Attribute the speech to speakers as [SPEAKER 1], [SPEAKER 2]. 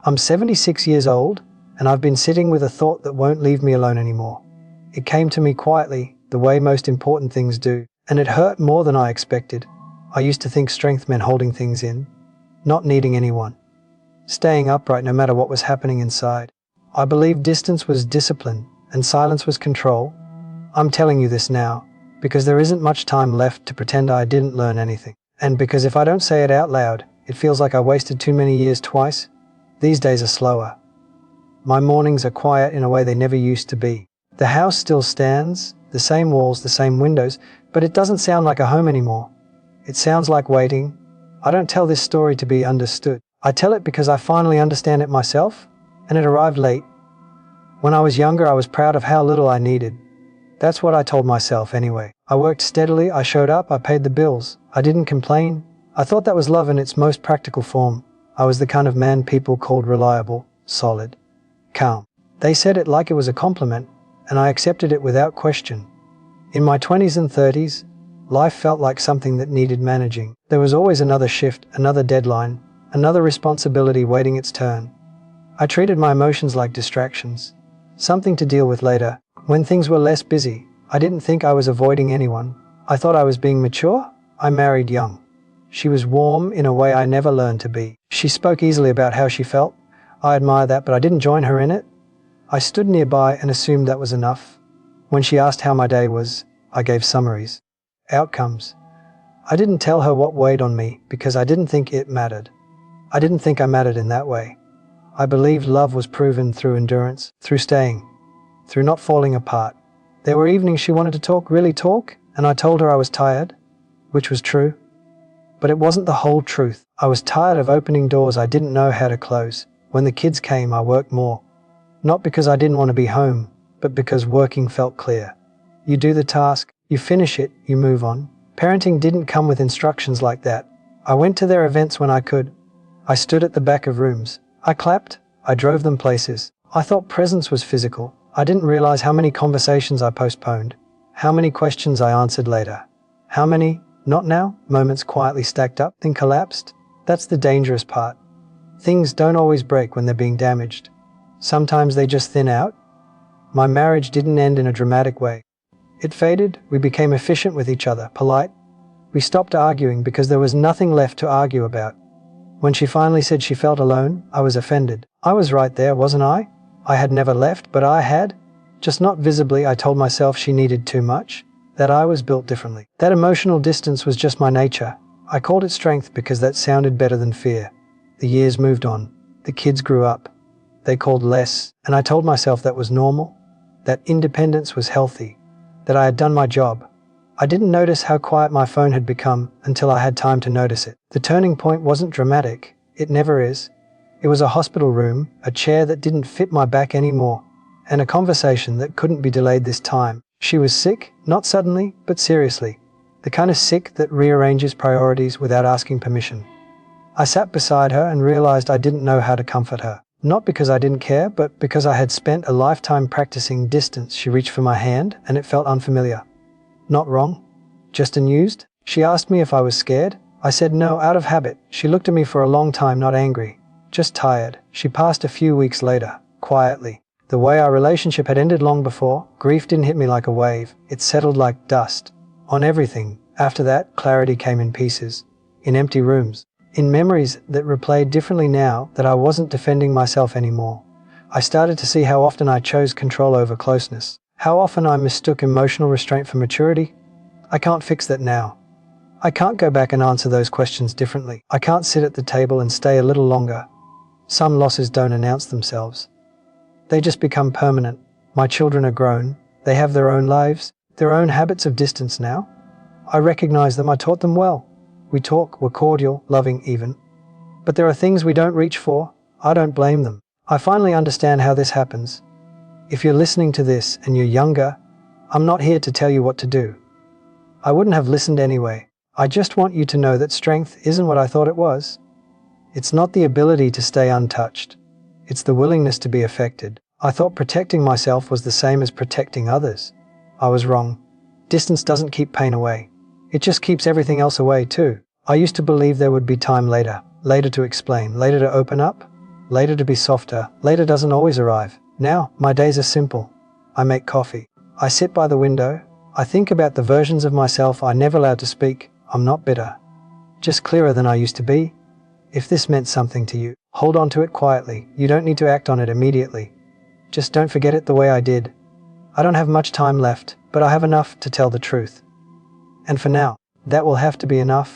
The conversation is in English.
[SPEAKER 1] I'm 76 years old, and I've been sitting with a thought that won't leave me alone anymore. It came to me quietly, the way most important things do, and it hurt more than I expected. I used to think strength meant holding things in, not needing anyone, staying upright no matter what was happening inside. I believed distance was discipline and silence was control. I'm telling you this now, because there isn't much time left to pretend I didn't learn anything. And because if I don't say it out loud, it feels like I wasted too many years twice. These days are slower. My mornings are quiet in a way they never used to be. The house still stands, the same walls, the same windows, but it doesn't sound like a home anymore. It sounds like waiting. I don't tell this story to be understood. I tell it because I finally understand it myself, and it arrived late. When I was younger, I was proud of how little I needed. That's what I told myself anyway. I worked steadily, I showed up, I paid the bills. I didn't complain. I thought that was love in its most practical form. I was the kind of man people called reliable, solid, calm. They said it like it was a compliment, and I accepted it without question. In my 20s and 30s, life felt like something that needed managing. There was always another shift, another deadline, another responsibility waiting its turn. I treated my emotions like distractions, something to deal with later. When things were less busy, I didn't think I was avoiding anyone. I thought I was being mature. I married young. She was warm in a way I never learned to be. She spoke easily about how she felt. I admire that, but I didn't join her in it. I stood nearby and assumed that was enough. When she asked how my day was, I gave summaries, outcomes. I didn't tell her what weighed on me because I didn't think it mattered. I didn't think I mattered in that way. I believed love was proven through endurance, through staying, through not falling apart. There were evenings she wanted to talk, really talk, and I told her I was tired, which was true. But it wasn't the whole truth. I was tired of opening doors I didn't know how to close. When the kids came, I worked more. Not because I didn't want to be home, but because working felt clear. You do the task, you finish it, you move on. Parenting didn't come with instructions like that. I went to their events when I could. I stood at the back of rooms. I clapped. I drove them places. I thought presence was physical. I didn't realize how many conversations I postponed, how many questions I answered later, how many, not now, moments quietly stacked up, then collapsed. That's the dangerous part. Things don't always break when they're being damaged. Sometimes they just thin out. My marriage didn't end in a dramatic way. It faded. We became efficient with each other, polite. We stopped arguing because there was nothing left to argue about. When she finally said she felt alone, I was offended. I was right there, wasn't I? I had never left, but I had. Just not visibly. I told myself she needed too much, that I was built differently. That emotional distance was just my nature. I called it strength because that sounded better than fear. The years moved on. The kids grew up. They called less, and I told myself that was normal, that independence was healthy, that I had done my job. I didn't notice how quiet my phone had become until I had time to notice it. The turning point wasn't dramatic. It never is. It was a hospital room, a chair that didn't fit my back anymore, and a conversation that couldn't be delayed this time. She was sick, not suddenly, but seriously. The kind of sick that rearranges priorities without asking permission. I sat beside her and realized I didn't know how to comfort her. Not because I didn't care, but because I had spent a lifetime practicing distance. She reached for my hand, and it felt unfamiliar. Not wrong, just unused. She asked me if I was scared. I said no, out of habit. She looked at me for a long time, not angry, just tired. She passed a few weeks later, quietly. The way our relationship had ended long before, grief didn't hit me like a wave. It settled like dust on everything. After that, clarity came in pieces, in empty rooms, in memories that replayed differently now that I wasn't defending myself anymore. I started to see how often I chose control over closeness, how often I mistook emotional restraint for maturity. I can't fix that now. I can't go back and answer those questions differently. I can't sit at the table and stay a little longer. Some losses don't announce themselves. They just become permanent. My children are grown. They have their own lives, their own habits of distance now. I recognize them. I taught them well. We talk, we're cordial, loving even. But there are things we don't reach for. I don't blame them. I finally understand how this happens. If you're listening to this and you're younger, I'm not here to tell you what to do. I wouldn't have listened anyway. I just want you to know that strength isn't what I thought it was. It's not the ability to stay untouched. It's the willingness to be affected. I thought protecting myself was the same as protecting others. I was wrong. Distance doesn't keep pain away. It just keeps everything else away too. I used to believe there would be time later to explain, later to open up, later to be softer. Later doesn't always arrive. Now, my days are simple. I make coffee. I sit by the window. I think about the versions of myself I never allowed to speak. I'm not bitter. Just clearer than I used to be. If this meant something to you, hold on to it quietly. You don't need to act on it immediately. Just don't forget it the way I did. I don't have much time left, but I have enough to tell the truth. And for now, that will have to be enough.